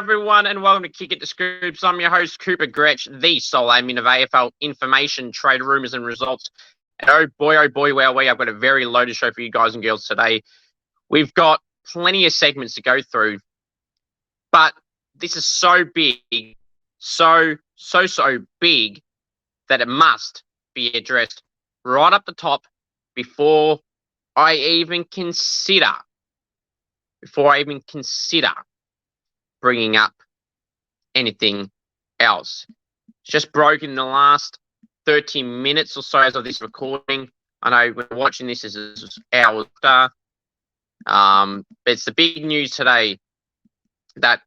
everyone, and welcome to Kick It to Scoops. I'm your host, Cooper Gretsch, the sole admin of AFL information, trade rumours and results. And oh boy, wowee, I've got a very loaded show for you guys and girls today. We've got plenty of segments to go through, but this is so big, so big that it must be addressed right up the top before I even consider bringing up anything else. It's just broken in the last 30 minutes or so as of this recording. I know when watching this is hours after. It's the big news today that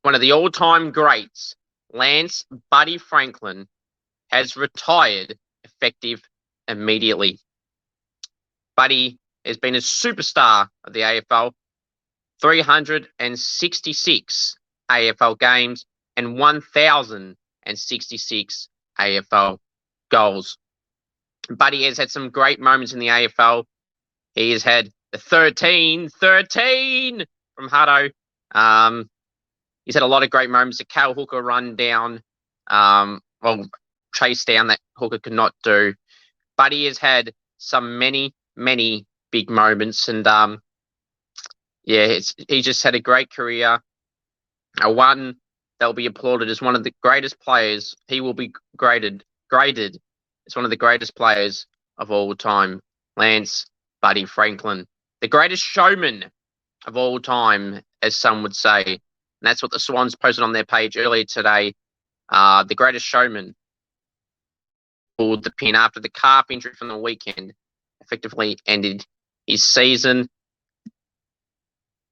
one of the all-time greats, Lance Buddy Franklin, has retired effective immediately. Buddy has been a superstar of the AFL, 366 AFL games and 1,066 AFL goals. Buddy has had some great moments in the AFL. He has had the 13 from Hutto. He's had a lot of great moments. The Cal Hooker run down, chase down that Hooker could not do. Buddy has had some many big moments, and he just had a great career. One that will be applauded as one of the greatest players. He will be graded as one of the greatest players of all time. Lance Buddy Franklin, the greatest showman of all time, as some would say. And that's what the Swans posted on their page earlier today. The greatest showman pulled the pin after the calf injury from the weekend effectively ended his season.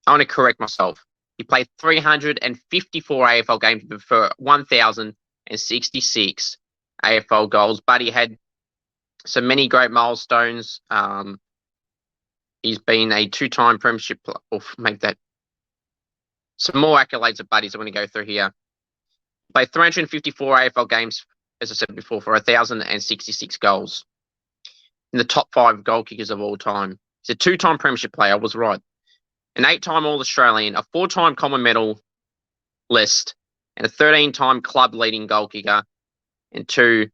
I want to correct myself. He played 354 AFL games for 1,066 AFL goals. Buddy had so many great milestones. He's been a two-time premiership, some more accolades of Buddy's I want to go through here. Played 354 AFL games, as I said before, for 1,066 goals. In the top 5 goal kickers of all time. He's a two-time premiership player, I was right. An 8-time All-Australian, a 4-time common medal list, and a 13-time club leading goal kicker, and 2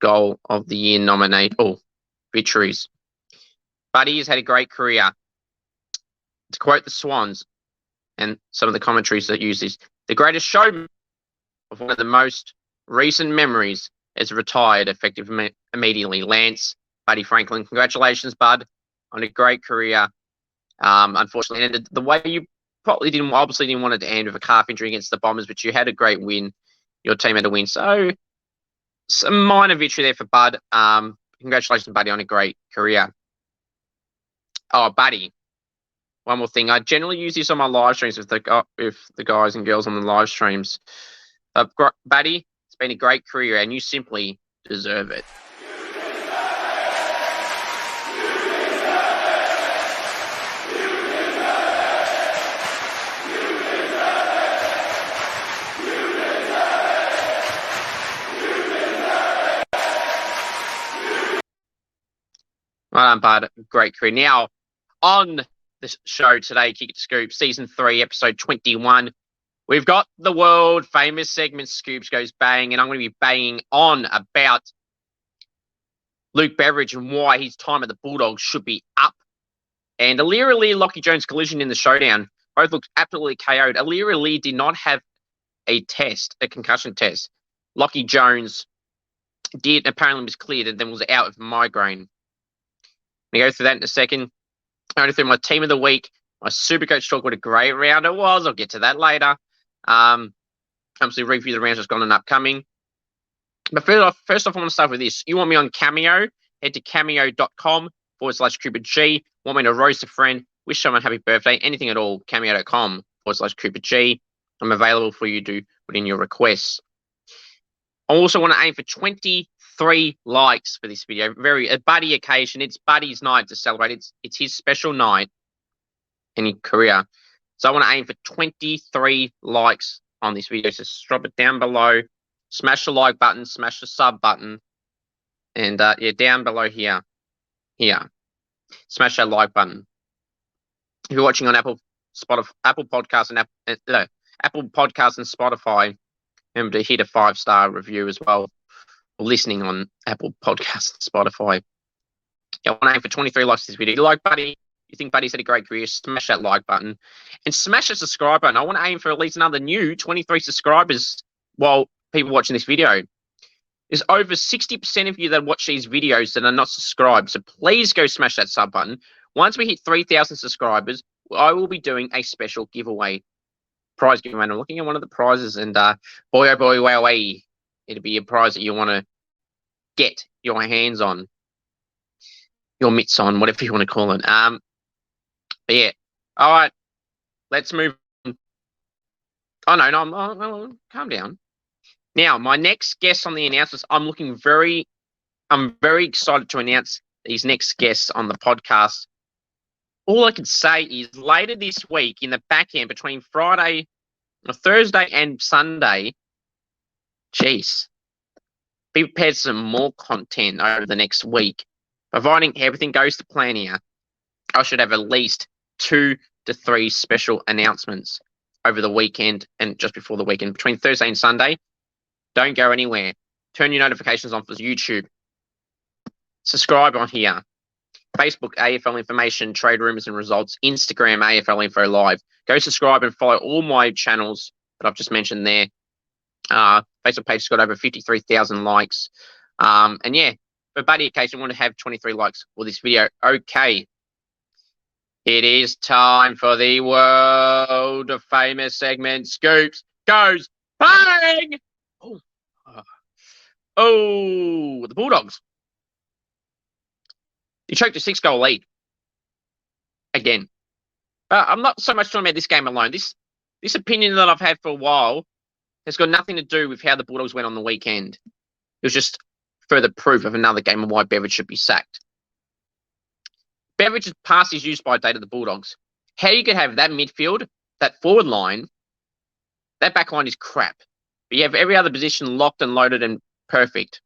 goal of the year victories. Buddy has had a great career. To quote the Swans and some of the commentaries that use this, the greatest showman of one of the most recent memories has retired effective immediately. Lance Buddy Franklin, congratulations, Bud, on a great career. Unfortunately, it ended the way you probably didn't want it to end, with a calf injury against the Bombers, but you had a great win. Your team had a win. So, some minor victory there for Bud. Congratulations, Buddy, on a great career. Oh, Buddy. One more thing. I generally use this on my live streams with the guys and girls on the live streams. Buddy, it's been a great career, and you simply deserve it. Well done, Bud. Great career. Now, on the show today, Kick It to Scoops, Season 3, Episode 21, we've got the world-famous segment Scoops Goes Bang, and I'm going to be banging on about Luke Beveridge and why his time at the Bulldogs should be up. And Allir, Lachie Jones collision in the showdown. Both looked absolutely KO'd. Allir did not have a concussion test. Lachie Jones did, apparently was cleared, and then was out with migraine. I'm going to go through that in a second. I'm going through my team of the week, my Supercoach Talk, what a great round it was. I'll get to that later. Obviously, review the rounds that's gone and upcoming. But first off, I want to start with this. You want me on Cameo? Head to cameo.com/Cooper G. Want me to roast a friend? Wish someone happy birthday? Anything at all? Cameo.com/Cooper G. I'm available for you to put in your requests. I also want to aim for 23 likes for this video. A Buddy occasion. It's Buddy's night to celebrate. It's his special night in his career. So I want to aim for 23 likes on this video. So drop it down below. Smash the like button. Smash the sub button. And down below here. Smash that like button. If you're watching on Apple Podcasts and Apple Podcasts and Spotify. Remember to hit a 5-star review as well. Or listening on Apple Podcasts and Spotify. I want to aim for 23 likes this video. If you like Buddy, you think Buddy's had a great career, smash that like button. And smash the subscribe button. I want to aim for at least another new 23 subscribers while people watching this video. There's over 60% of you that watch these videos that are not subscribed. So please go smash that sub button. Once we hit 3,000 subscribers, I will be doing a special giveaway. Prize giveaway. I'm looking at one of the prizes, and boy, oh boy, wow, wow, it'll be a prize that you want to get your hands on, your mitts on, whatever you want to call it. But yeah, all right, let's move on. Oh no, calm down. Now, my next guest on the announcements, I'm very excited to announce these next guests on the podcast. All I can say is later this week, in the back end, between Thursday and Sunday, jeez, be prepared some more content over the next week. Providing everything goes to plan here, I should have at least 2 to 3 special announcements over the weekend and just before the weekend. Between Thursday and Sunday, don't go anywhere. Turn your notifications on for YouTube. Subscribe on here. Facebook, AFL information, trade rumors and results. Instagram, AFL info live. Go subscribe and follow all my channels that I've just mentioned there. Facebook page has got over 53,000 likes. And yeah, for Buddy occasion, I want to have 23 likes for this video. Okay. It is time for the world of famous segment. Scoops goes bang! Oh, the Bulldogs. He choked a 6-goal lead. Again. I'm not so much talking about this game alone. This opinion that I've had for a while has got nothing to do with how the Bulldogs went on the weekend. It was just further proof of another game of why Beveridge should be sacked. Beveridge's past his use by date of the Bulldogs. How you could have that midfield, that forward line, that back line is crap. But you have every other position locked and loaded and perfect.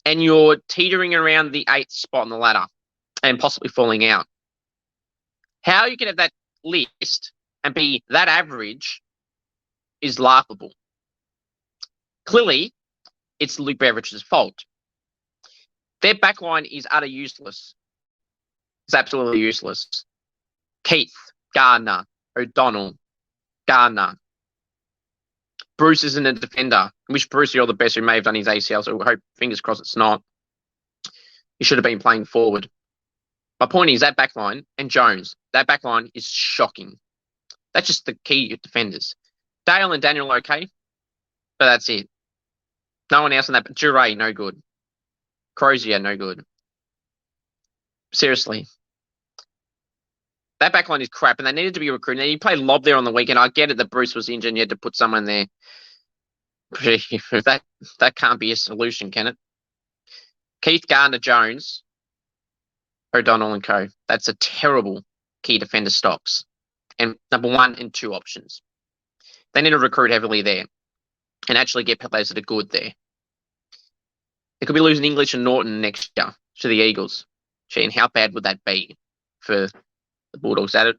And you're teetering around the 8th spot on the ladder and possibly falling out. How you can have that list and be that average is laughable. Clearly, it's Luke Beveridge's fault. Their backline is utter useless. It's absolutely useless. Keith, Gardner, O'Donnell, Gardner. Bruce isn't a defender. I wish Bruce all the best, who may have done his ACL, so I hope, fingers crossed, it's not. He should have been playing forward. My point is that backline, and Jones, that backline is shocking. That's just the key defenders. Dale and Daniel okay, but that's it. No one else in that. Jure, no good. Crozier, no good. Seriously. That backline is crap, and they needed to be recruited. Now, you played Lob there on the weekend. I get it that Bruce was injured and you had to put someone there. That can't be a solution, can it? Keith, Gardner, Jones, O'Donnell and co. That's a terrible key defender stocks. And number 1 and 2 options. They need to recruit heavily there and actually get players that are good there. They could be losing English and Norton next year to the Eagles. Gee, and how bad would that be for the Bulldogs? That'd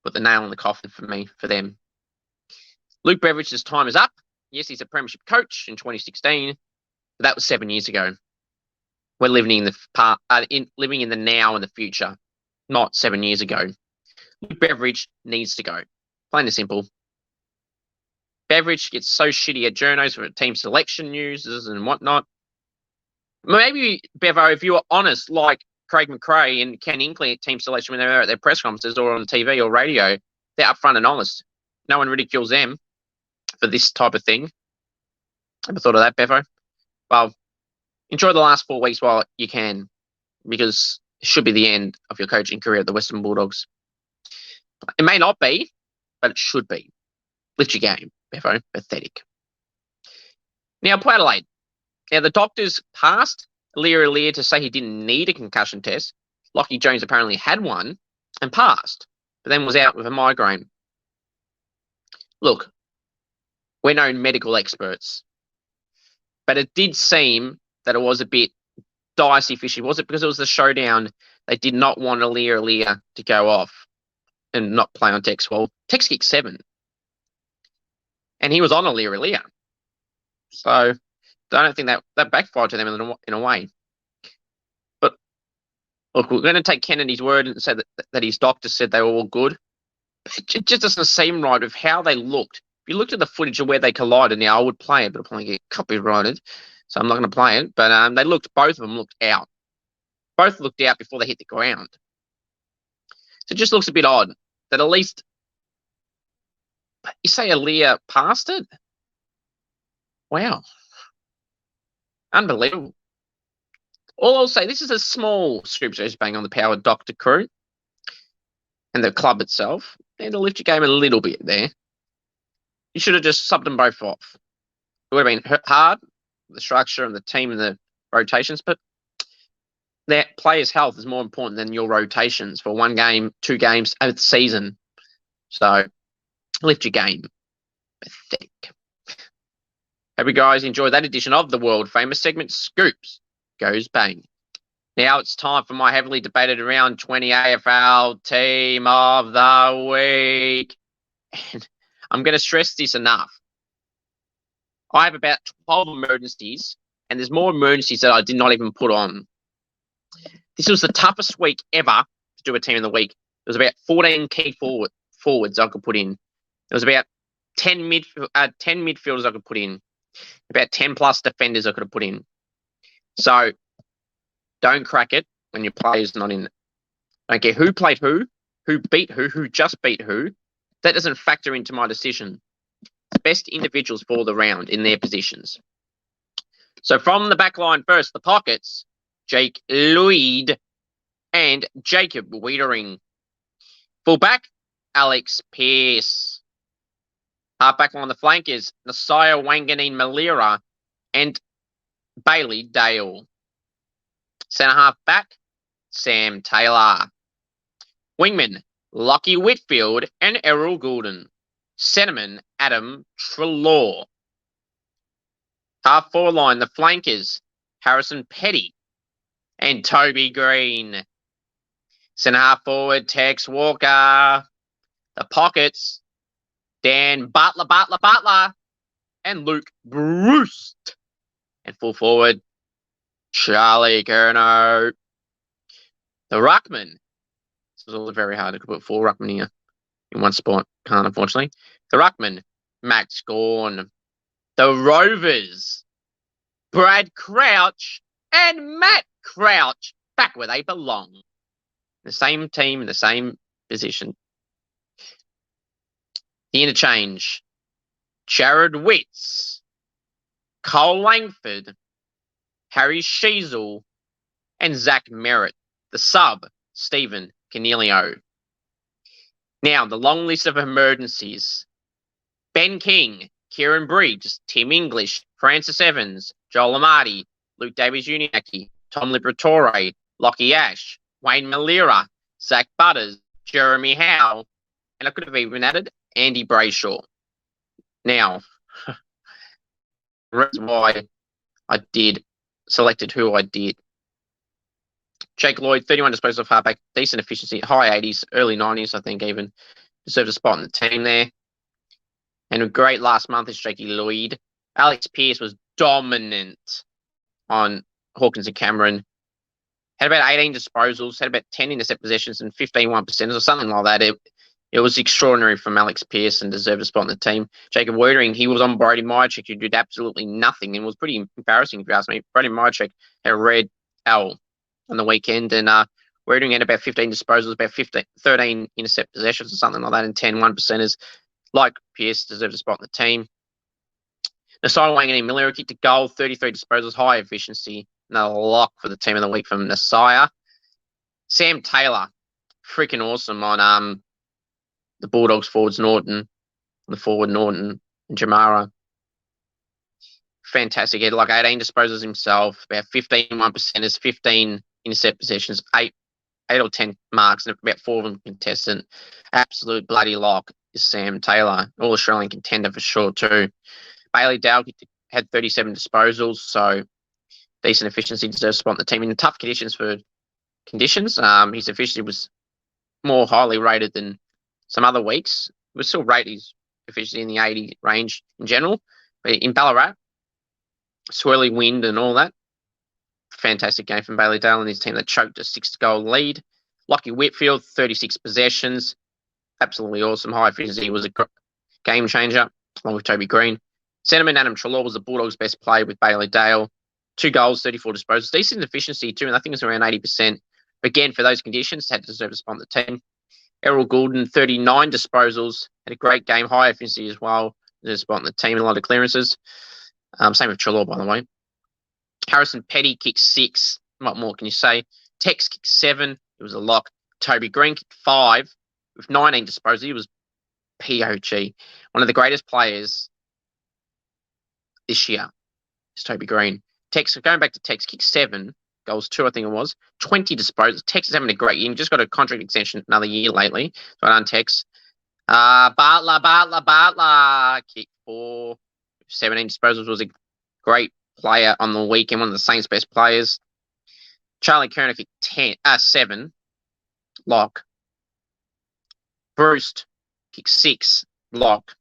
put the nail in the coffin for me, for them. Luke Beveridge's time is up. Yes, he's a premiership coach in 2016, but that was 7 years ago. We're living in the now and the future, not 7 years ago. Luke Beveridge needs to go. Plain and simple. Beveridge gets so shitty at journos for team selection news and whatnot. Maybe, Bevo, if you were honest, like Craig McRae and Ken Inkley at team selection when they're at their press conferences or on TV or radio, they're upfront and honest. No one ridicules them for this type of thing. Ever thought of that, Bevo? Well, enjoy the last 4 weeks while you can, because it should be the end of your coaching career at the Western Bulldogs. It may not be, but it should be. Lift your game, Bevo. Pathetic. Now, Port Adelaide. Now, the doctors passed Allir to say he didn't need a concussion test. Lachie Jones apparently had one and passed, but then was out with a migraine. Look, we're no medical experts, but it did seem that it was a bit dicey fishy. Was it because it was the showdown? They did not want Allir to go off and not play on Tex. Well, Tex kicked 7. And he was on Allir. So I don't think that backfired to them in a way. But look, we're going to take Kennedy's word and say that his doctor said they were all good. It just doesn't seem right with how they looked. If you looked at the footage of where they collided, now I would play it, but I'll probably get copyrighted, so I'm not going to play it. But both of them looked out. Both looked out before they hit the ground. So it just looks a bit odd that at least you say Allir passed it. Wow, unbelievable. All I'll say, this is a small Scoops Goes Bang on the Power Doctor crew and the club itself. And to lift your game a little bit there. You should have just subbed them both off. It would have been hard, the structure and the team and the rotations, but that players' health is more important than your rotations for 1 game, 2 games over the season. So lift your game. Pathetic. Hope you guys enjoyed that edition of the world famous segment Scoops Goes Bang. Now it's time for my heavily debated round 20 AFL team of the week. And I'm going to stress this enough. I have about 12 emergencies, and there's more emergencies that I did not even put on. This was the toughest week ever to do a team of the week. There was about 14 key forwards I could put in. There was about 10 midfielders I could put in. About 10 plus defenders I could have put in. So don't crack it when your player's not in it. Don't care who played who beat who just beat who. That doesn't factor into my decision. The best individuals for the round in their positions. So from the back line first, the pockets, Jake Lloyd and Jacob Wiedering. Fullback, Alex Pearce. Halfback on the flank is Nasiah Wanganeen Malira and Bailey Dale. Centre half back, Sam Taylor. Wingman, Lachie Whitfield and Errol Goulden. Centreman, Adam Treloar. Half forward line, the flankers, Harrison Petty and Toby Green. Centre half forward, Tex Walker. The pockets, Dan Butler, and Luke Bruce. And full forward, Charlie Curnow. The ruckman. This was all very hard. I could put 4 ruckmen here in one spot. Can't, unfortunately. The ruckman, Max Gawn. The Rovers, Brad Crouch and Matt Crouch, back where they belong. The same team in the same position. The interchange, Jared Witts, Cole Langford, Harry Sheasel, and Zach Merritt. The sub, Stephen Canelio. Now, the long list of emergencies. Ben King, Kieran Briggs, Tim English, Francis Evans, Joel Amati, Luke Davies-Uniacke, Tom Liberatore, Lachie Ash, Wayne Malira, Zach Butters, Jeremy Howe, and I could have even added Andy Brayshaw. Now, the reason why I selected who I did. Jake Lloyd, 31 disposals of halfback, decent efficiency, high 80s, early 90s, I think even. Deserved a spot in the team there. And a great last month is Jakey Lloyd. Alex Pearce was dominant on Hawkins and Cameron. Had about 18 disposals, had about 10 intercept possessions and 15 1%, or something like that. It was extraordinary from Alex Pearce and deserved a spot in the team. Jacob Wiedering, he was on Brody Myercheck, who did absolutely nothing and was pretty embarrassing if you ask me. Brody Myercheck had a red L on the weekend, and Wiedering had about 15 disposals, about 13 intercept possessions or something like that, and 10 1%ers. Like Pearce, deserved a spot in the team. Nasiah Wanganeen Miller kicked a goal, 33 disposals, high efficiency. Another lock for the team of the week from Nasiah. Sam Taylor, freaking awesome on the Bulldogs forwards, Norton, the forward Norton and Jamara. Fantastic. He had like 18 disposals himself, about 15 1%ers, 15 intercept possessions, 8 or 10 marks, and about 4 of them contested. Absolute bloody lock is Sam Taylor, all Australian contender for sure too. Bailey Dale had 37 disposals, so decent efficiency, deserves a spot in the team. In tough conditions, his efficiency was more highly rated than some other weeks. We still rate his efficiency in the 80 range in general. But in Ballarat, swirly wind and all that. Fantastic game from Bailey Dale and his team that choked a 6-goal lead. Lachie Whitfield, 36 possessions. Absolutely awesome. High efficiency, was a game changer, along with Toby Green. Centreman Adam Treloar was the Bulldogs' best player with Bailey Dale. 2 goals, 34 disposals. Decent efficiency too, and I think it's around 80%. But again, for those conditions, had to deserve a spot on the team. Errol Goulden, 39 disposals. Had a great game. High efficiency as well. There's a spot on the team, a lot of clearances. Same with Treloar, by the way. Harrison Petty kicked 6. What more can you say? Tex kicked 7. It was a lock. Toby Green kicked 5 with 19 disposals. He was POG. One of the greatest players this year is Toby Green. Tex, going back to Tex, kicked 7 goals, 2 I think it was. 20 disposals. Tex is having a great year. He just got a contract extension another year lately. So I done Tex. Bartler kicked 4. 17 disposals, was a great player on the weekend, one of the Saints' best players. Charlie Kerner kicked 7. Lock. Bruce kicked 6. Lock.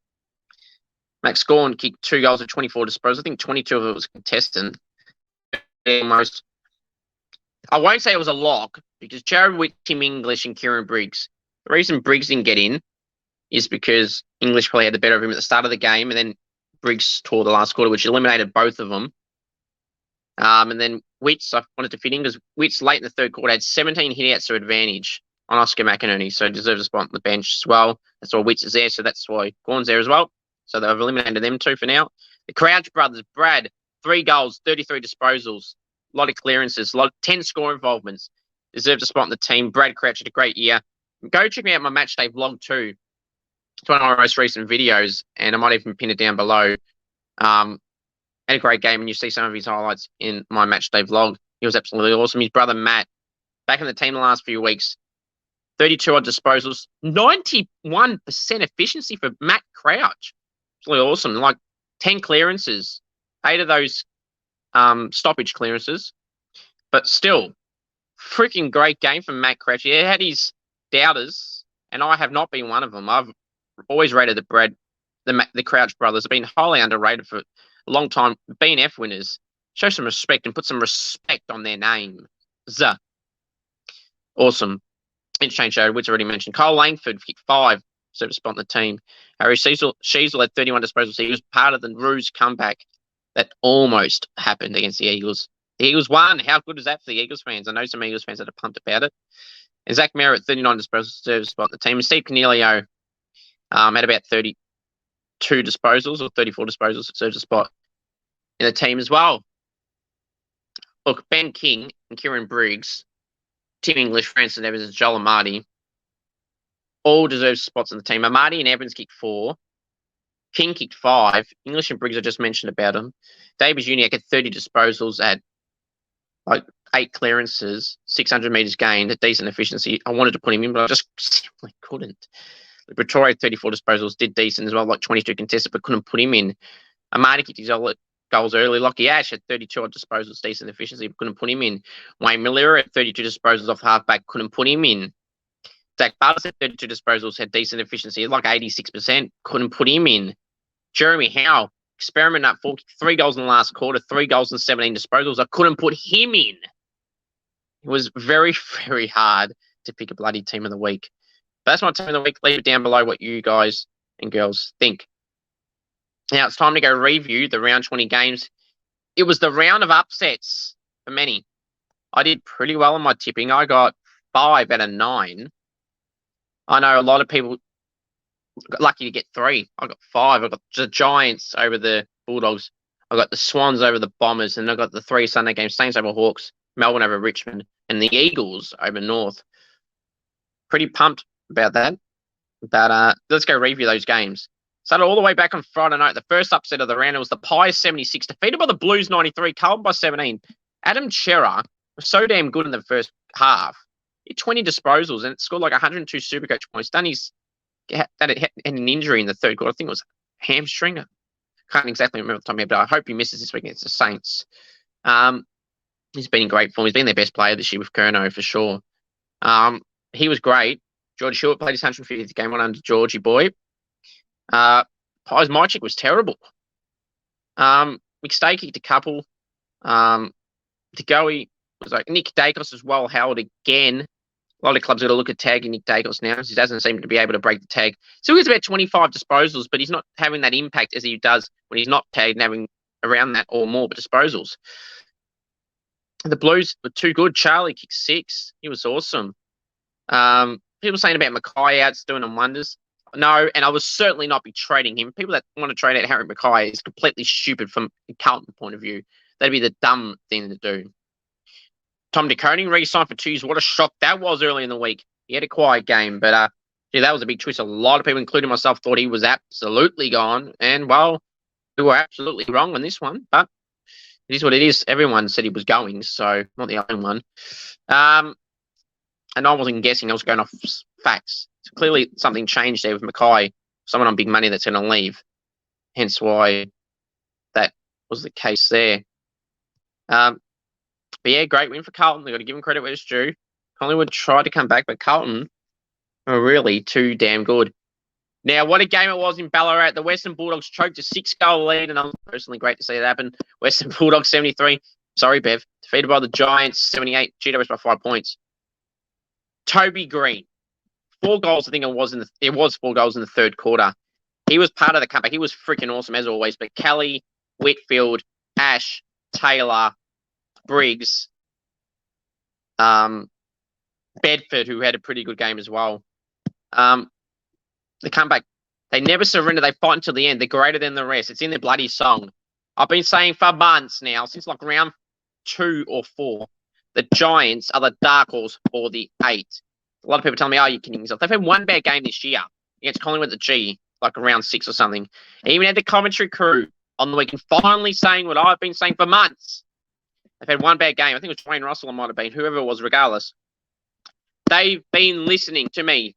Max Gorn kicked 2 goals and 24 disposals. I think 22 of it was contested. Almost. I won't say it was a lock because Jared Witt, Tim English, and Kieran Briggs. The reason Briggs didn't get in is because English probably had the better of him at the start of the game, and then Briggs tore the last quarter, which eliminated both of them. And then Witts, I wanted to fit in because Witts late in the third quarter had 17 hitouts to advantage on Oscar McInerney, so deserves a spot on the bench as well. That's why Witts is there, so that's why Gorn's there as well. So they've eliminated them two for now. The Crouch brothers, Brad, 3 goals, 33 disposals, a lot of clearances, 10 score involvements. Deserves a spot on the team. Brad Crouch had a great year. Go check me out my match day vlog too. It's one of my most recent videos, and I might even pin it down below. Had a great game, and you see some of his highlights in my match day vlog. He was absolutely awesome. His brother Matt, back in the team the last few weeks, 32 odd disposals, 91% efficiency for Matt Crouch. Absolutely awesome. Like 10 clearances, 8 of those stoppage clearances, but still, freaking great game from Matt Crouch. He had his doubters, and I have not been one of them. I've always rated the Crouch brothers have been highly underrated for a long time. BNF winners. Show some respect and put some respect on their name. Awesome. Interchange show, which I already mentioned. Cole Langford kicked 5, served a spot on the team. Harry Sheasel had 31 disposals. He was part of the Roos comeback that almost happened against the Eagles. The Eagles won. How good is that for the Eagles fans? I know some Eagles fans that are pumped about it. And Zach Merritt, 39 disposals, served a spot on the team. And Steve Cornelio had about 32 disposals or 34 disposals, served a spot in the team as well. Look, Ben King and Kieran Briggs, Tim English, Francis Evans, and Joel Amati all deserve spots in the team. Amati and Evans kicked 4. King kicked 5. English and Briggs, I just mentioned about him. Davis Uniac had 30 disposals at 8 clearances, 600 metres gained, a decent efficiency. I wanted to put him in, but I just simply couldn't. Pretoria, 34 disposals, did decent as well, 22 contested, but couldn't put him in. Amati kicked his goals early. Lachie Ash had 32 odd disposals, decent efficiency, but couldn't put him in. Wayne Miller had 32 disposals off halfback, couldn't put him in. Zach Butters had 32 disposals, had decent efficiency, 86%, couldn't put him in. Jeremy Howe, experiment at 3 goals in the last quarter, 3 goals and 17 disposals. I couldn't put him in. It was very, very hard to pick a bloody team of the week. But that's my team of the week. Leave it down below what you guys and girls think. Now it's time to go review the round 20 games. It was the round of upsets for many. I did pretty well on my tipping. I got 5 out of 9. I know a lot of people got lucky to get 3. I got 5. I got the Giants over the Bulldogs. I got the Swans over the Bombers, and I got the 3 Sunday games: Saints over Hawks, Melbourne over Richmond, and the Eagles over North. Pretty pumped about that. But let's go review those games. Started all the way back on Friday night. The first upset of the round, it was the Pies 76, defeated by the Blues 93, Carlton by 17. Adam Chera was so damn good in the first half. He had 20 disposals and scored 102 Supercoach points. Had an injury in the third quarter. I think it was hamstring. I can't exactly remember the time, but I hope he misses this week against the Saints. He's been in great form. He's been their best player this year with Curnow for sure. He was great. George Hewitt played his 150th game, one under Georgie boy. Pies Mychick was terrible. McStay kicked a couple. DeGoey was like Nick Dacos was well held again. A lot of clubs got to look at tagging Nick Dacos now. He doesn't seem to be able to break the tag. Still gets about 25 disposals, but he's not having that impact as he does when he's not tagged and having around that or more but disposals. The Blues were too good. Charlie kicked 6. He was awesome. People saying about Mackay out's doing them wonders. No, and I will certainly not be trading him. People that want to trade out Harry Mackay is completely stupid from a Carlton point of view. That'd be the dumb thing to do. Tom DeConing re-signed for 2 years. What a shock that was early in the week. He had a quiet game, but that was a big twist. A lot of people, including myself, thought he was absolutely gone. And, well, we were absolutely wrong on this one, but it is what it is. Everyone said he was going, so not the only one. And I wasn't guessing. I was going off facts. So clearly something changed there with Mackay, someone on big money that's going to leave. Hence why that was the case there. But yeah, great win for Carlton. They've got to give them credit where it's due. Collingwood tried to come back, but Carlton were really too damn good. Now, what a game it was in Ballarat. The Western Bulldogs choked a 6-goal lead, and that was personally great to see it happen. Western Bulldogs 73. Sorry, Bev. Defeated by the Giants 78. GWS by 5 points. Toby Green. 4 goals, I think it was 4 goals in the third quarter. He was part of the comeback. He was freaking awesome as always. But Kelly, Whitfield, Ash, Taylor, Briggs, Bedford, who had a pretty good game as well. The comeback, they never surrender. They fight until the end. They're greater than the rest. It's in their bloody song. I've been saying for months now, since like round 2 or 4, the Giants are the dark horse for the 8. A lot of people tell me, oh, you're kidding yourself. They've had one bad game this year against Collingwood at the G, like around 6 or something. And even had the commentary crew on the weekend finally saying what I've been saying for months. They've had one bad game. I think it was Dwayne Russell, it might have been, whoever it was, regardless. They've been listening to me.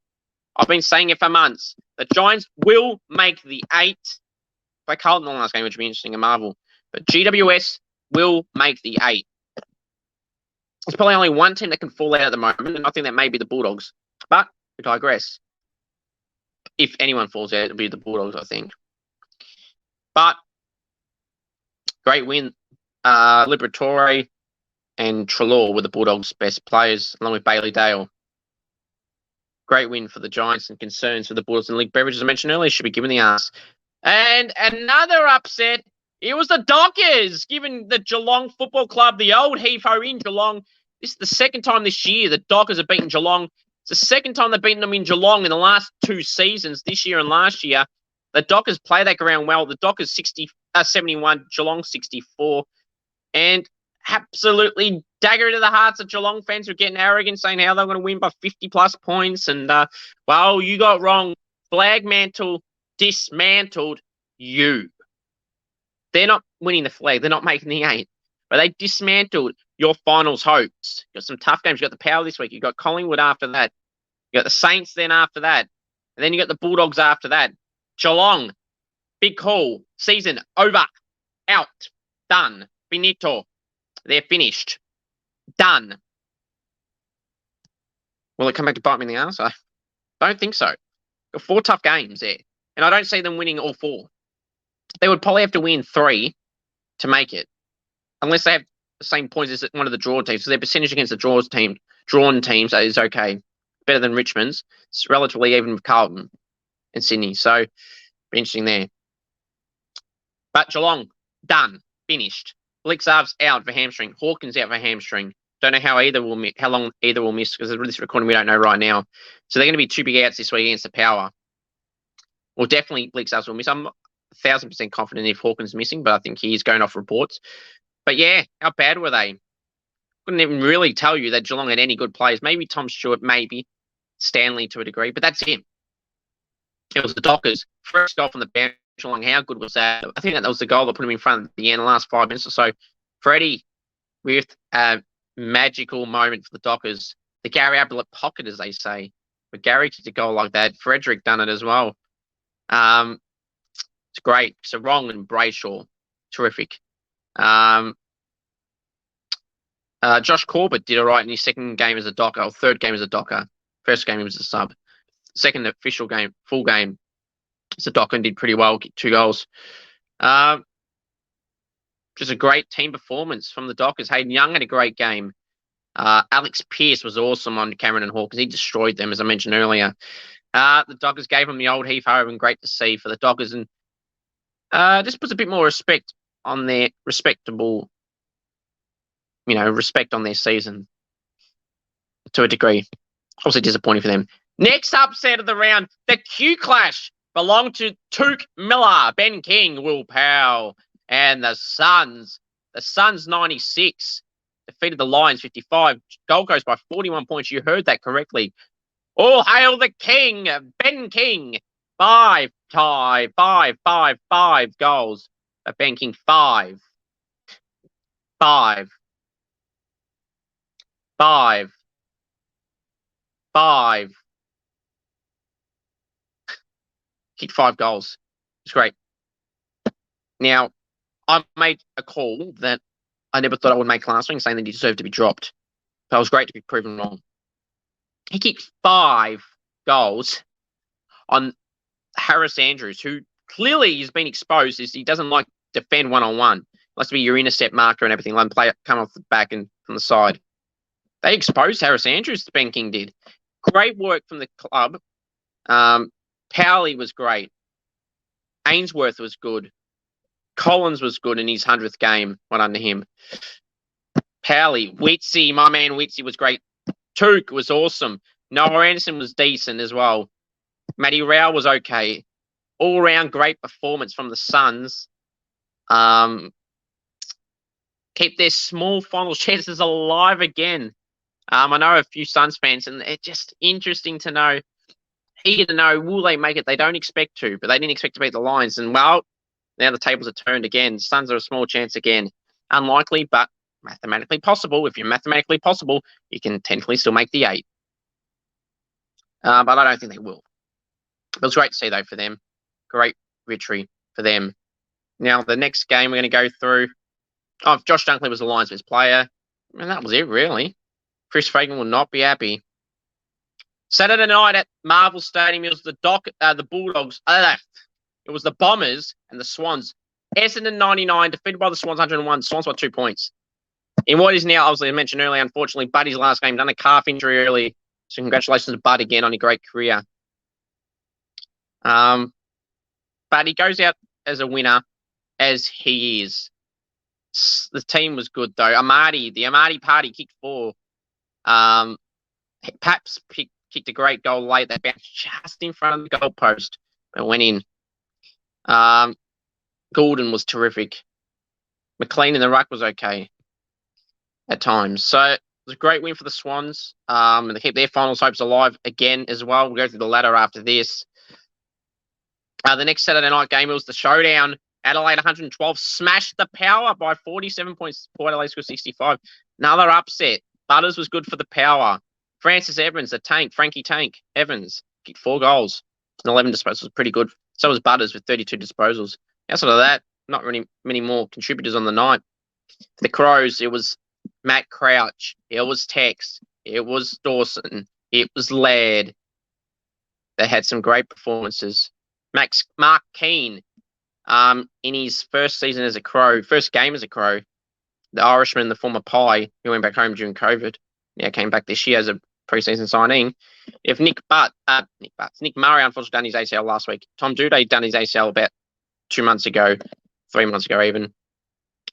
I've been saying it for months. The Giants will make the 8. By Carlton the last game, which would be interesting in Marvel. But GWS will make the 8. There's probably only one team that can fall out at the moment, and I think that may be the Bulldogs. But we digress. If anyone falls out, it'll be the Bulldogs, I think. But great win. Liberatore and Treloar were the Bulldogs' best players, along with Bailey Dale. Great win for the Giants, and concerns for the Bulldogs. And Luke Beveridge, as I mentioned earlier, should be given the arse. And another upset. It was the Dockers giving the Geelong Football Club, the old Heath-ho in Geelong. This is the second time this year the Dockers have beaten Geelong. It's the second time they've beaten them in Geelong in the last 2 seasons, this year and last year. The Dockers play that ground well. The Dockers 71, Geelong 64. And absolutely dagger to the hearts of Geelong fans who are getting arrogant, saying how they're going to win by 50-plus points. And, well, you got wrong. Flag mantle dismantled you. They're not winning the flag. They're not making the 8. But they dismantled your finals hopes. You've got some tough games. You've got the Power this week. You've got Collingwood after that. You've got the Saints then after that. And then you got the Bulldogs after that. Geelong, big call. Season over. Out. Done. Finito. They're finished. Done. Will it come back to bite me in the arse? I don't think so. Got 4 tough games there. And I don't see them winning all 4. They would probably have to win 3 to make it. Unless they have the same points as one of the draw teams. So their percentage against the drawn teams is okay. Better than Richmond's. It's relatively even with Carlton and Sydney. So, be interesting there. But Geelong, done. Finished. Blixarv's out for hamstring. Hawkins out for hamstring. Don't know how long either will miss, because this recording we don't know right now. So they're going to be 2 big outs this week against the Power. Well, definitely Blixarv's will miss. I'm 1,000% confident if Hawkins is missing, but I think he's going off reports. But yeah, how bad were they? Couldn't even really tell you that Geelong had any good players. Maybe Tom Stewart, maybe Stanley to a degree, but that's him. It was the Dockers. First goal from the bench. Geelong, how good was that? I think that was the goal that put him in front at the end, the last 5 minutes or so. Freddie with a magical moment for the Dockers. The Gary Ablett pocket, as they say. But Gary kicked a goal like that. Frederick done it as well. It's great. So Wrong and Brayshaw. Terrific. Josh Corbett did all right in his second game as a Docker, or third game as a Docker. First game he was a sub. Second official game, full game. So Dockland did pretty well, 2 goals. Just a great team performance from the Dockers. Hayden Young had a great game. Alex Pearce was awesome on Cameron and Hawkins. He destroyed them, as I mentioned earlier. The Dockers gave them the old Heath Hogan. Great to see for the Dockers. And just puts a bit more respect on their respectable, respect on their season to a degree. Obviously disappointing for them. Next upset of the round, the Q Clash belonged to Took Miller, Ben King, Will Powell, and the Suns. The Suns 96 defeated the Lions 55. Gold Coast by 41 points. You heard that correctly. All hail the King, Ben King. 5 goals. Ben King 5. Kicked 5 goals. It's great. Now, I made a call that I never thought I would make last week, saying that he deserved to be dropped. But it was great to be proven wrong. He kicked 5 goals on Harris Andrews, who clearly has been exposed as he doesn't like defend one-on-one. Likes to be your intercept marker and everything. Let him play, come off the back and from the side. They exposed Harris Andrews, Ben King did. Great work from the club. Powley was great. Ainsworth was good. Collins was good in his 100th game. Went under him. Powley, Witsy, my man Witsy was great. Took was awesome. Noah Anderson was decent as well. Matty Rao was okay. All-round great performance from the Suns. Keep their small final chances alive again. I know a few Suns fans, and it's just interesting to know, eager to know, will they make it? They don't expect to, but they didn't expect to beat the Lions. And, well, now the tables are turned again. Suns are a small chance again. Unlikely, but mathematically possible. If you're mathematically possible, you can technically still make the 8. But I don't think they will. It was great to see, though, for them. Great victory for them. Now, the next game we're going to go through. Oh, Josh Dunkley was the Lions' best player. And that was it, really. Chris Fagan will not be happy. Saturday night at Marvel Stadium, it was the Bulldogs. It was the Bombers and the Swans. Essendon 99, defeated by the Swans 101. Swans by 2 points. In what is now, obviously, I mentioned earlier, unfortunately, Buddy's last game, done a calf injury early. So congratulations to Bud again on a great career. But he goes out as a winner, as he is. The team was good, though. The Amati party kicked 4. Paps kicked a great goal late. That bounced just in front of the goalpost. It went in. Goulden was terrific. McLean in the ruck was okay at times. So it was a great win for the Swans. And they keep their finals hopes alive again as well. We'll go through the ladder after this. The next Saturday night game, it was the showdown. Adelaide 112 smashed the Power by 47 points. Port Adelaide scored 65. Another upset. Butters was good for the Power. Francis Evans, the tank, Frankie Tank Evans, kicked 4 goals and 11 disposals. Pretty good. So was Butters with 32 disposals. Outside of that, not really many more contributors on the night. For the Crows, it was Matt Crouch. It was Tex. It was Dawson. It was Laird. They had some great performances. Mark Keane, in his first season as a Crow, first game as a Crow, the Irishman, the former Pie, who went back home during COVID, came back this year as a preseason signing. If Nick Murray unfortunately done his ACL last week. Tom Duday done his ACL about 2 months ago, 3 months ago even.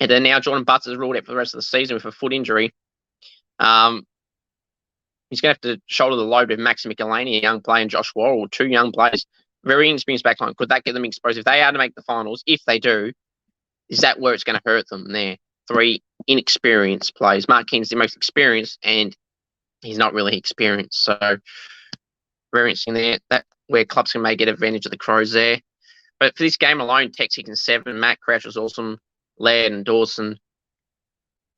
And then now Jordan Butts is ruled out for the rest of the season with a foot injury. He's going to have to shoulder the load with Max Michelini, a young player, and Josh Worrell, 2 young players. Very inexperienced backline. Could that get them exposed? If they are to make the finals, if they do, is that where it's going to hurt them there? 3 inexperienced players. Mark Keane's the most experienced, and he's not really experienced. So, very interesting there. That where clubs may get advantage of the Crows there. But for this game alone, Tex kicking 7. Matt Crouch was awesome. Laird and Dawson.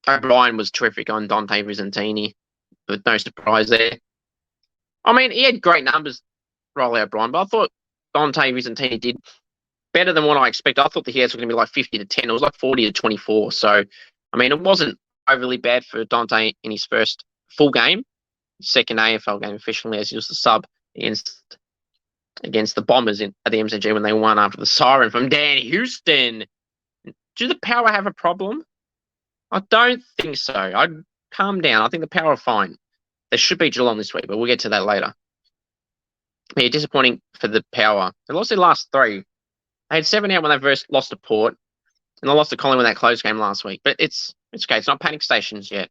O'Brien was terrific on Dante Visentini. But no surprise there. I mean, he had great numbers, Riley O'Brien, but I thought Dante Visentini did better than what I expected. I thought the Hairs were going to be like 50-10. It was like 40-24. So, I mean, it wasn't overly bad for Dante in his first full game. Second AFL game officially, as he was the sub against against the Bombers at the MCG when they won after the siren from Dan Houston. Do the Power have a problem? I don't think so. I'd calm down. I think the Power are fine. They should beat Geelong this week, but we'll get to that later. Yeah, disappointing for the Power. They lost their last 3. They had 7 out when they first lost to Port, and they lost to Collingwood in that close game last week. But it's okay. It's not panic stations yet.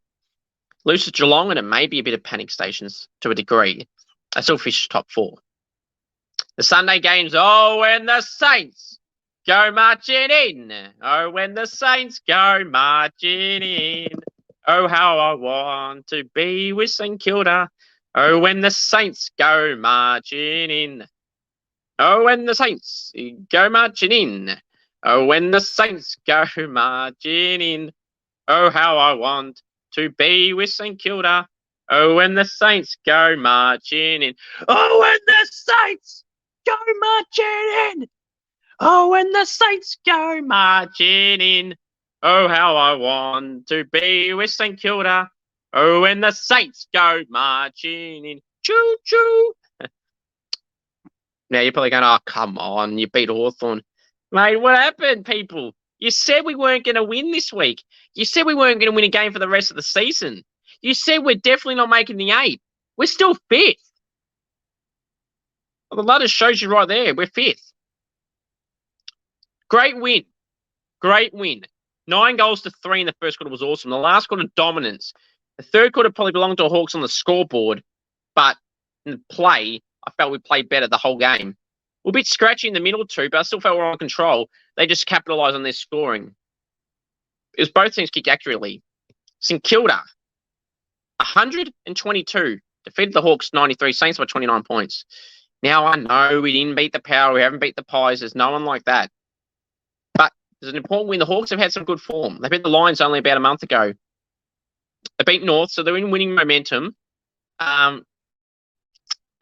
Lose to Geelong, and it may be a bit of panic stations to a degree. They still fish top 4. The Sunday games, when the Saints go marching in. Oh, when the Saints go marching in. Oh, how I want to be with St Kilda. Oh, when the Saints go marching in. Oh, when the Saints go marching in. Oh, when the Saints go marching in. Oh, how I want to be with St Kilda. Oh, when the Saints go marching in. Oh, when the Saints go marching in. Oh, when the Saints go marching in. Oh, how I want to be with St Kilda. Oh, when the Saints go marching in. Choo-choo. Now you're probably going, oh, come on, you beat Hawthorn. Mate, what happened, people? You said we weren't going to win this week. You said we weren't going to win a game for the rest of the season. You said we're definitely not making the 8. We're still 5th. Well, the ladder shows you right there. We're 5th. Great win. Great win. 9 goals to 3 in the first quarter was awesome. The last quarter, dominance. The third quarter probably belonged to the Hawks on the scoreboard, but in the play, I felt we played better the whole game. We're a bit scratchy in the middle too, but I still felt we were on control. They just capitalised on their scoring. It was both teams kicked accurately. St Kilda, 122, defeated the Hawks 93, Saints by 29 points. Now, I know we didn't beat the Power, we haven't beat the Pies, there's no one like that. But there's an important win. The Hawks have had some good form. They beat the Lions only about a month ago. They beat North, so they're in winning momentum. They've